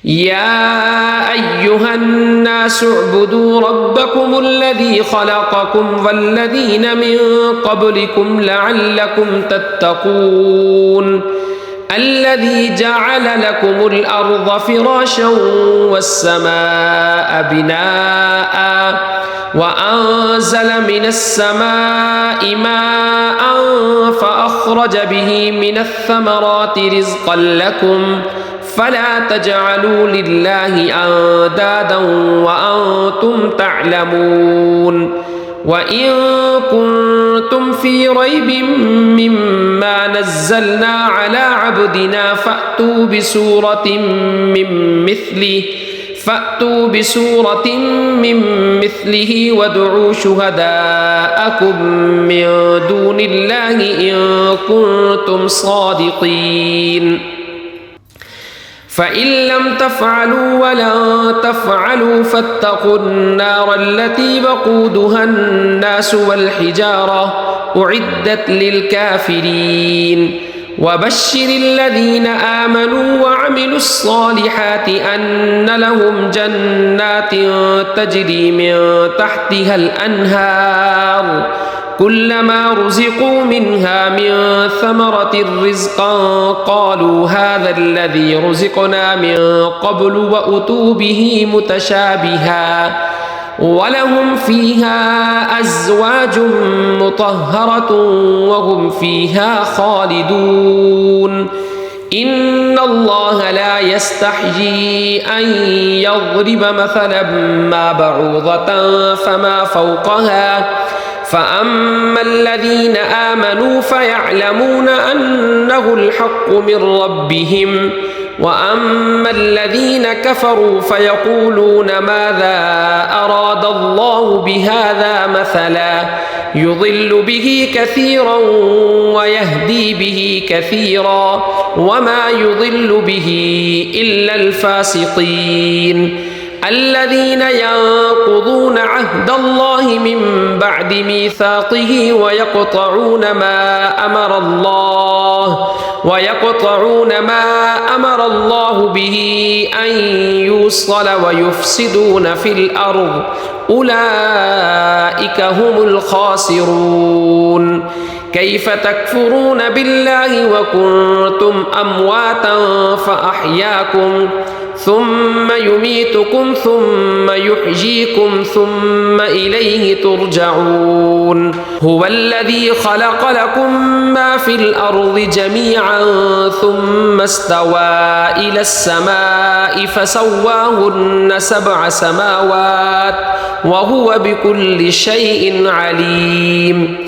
يا أيها الناس اعبدوا ربكم الذي خلقكم والذين من قبلكم لعلكم تتقون الذي جعل لكم الأرض فراشا والسماء بناء وأنزل من السماء ماء فأخرج به من الثمرات رزقا لكم فلا تجعلوا لله أندادا وأنتم تعلمون وإن كنتم في ريب مما نزلنا على عبدنا فأتوا بسورة من مثله وادعوا شهداءكم من دون الله إن كنتم صادقين فإن لم تفعلوا ولن تفعلوا فاتقوا النار التي وقودها الناس والحجارة أعدت للكافرين وبشر الذين آمنوا وعملوا الصالحات أن لهم جنات تجري من تحتها الأنهار كلما رزقوا منها من ثمرة رزقا قالوا هذا الذي رزقنا من قبل وأتوا به متشابها ولهم فيها أزواج مطهرة وهم فيها خالدون إن الله لا يستحيي أن يضرب مثلا ما بعوضة فما فوقها فأما الذين آمنوا فيعلمون أنه الحق من ربهم وأما الذين كفروا فيقولون ماذا أراد الله بهذا مثلا يضل به كثيرا ويهدي به كثيرا وما يضل به إلا الفاسقين الذين ينقضون عهد الله من بعد ميثاقه ويقطعون ما أمر الله به أن يوصل ويفسدون في الأرض أولئك هم الخاسرون كيف تكفرون بالله وكنتم أمواتا فأحياكم ثم يميتكم ثم يحييكم ثم إليه ترجعون هو الذي خلق لكم ما في الأرض جميعا ثم استوى إلى السماء فسواهن 7 سماوات وهو بكل شيء عليم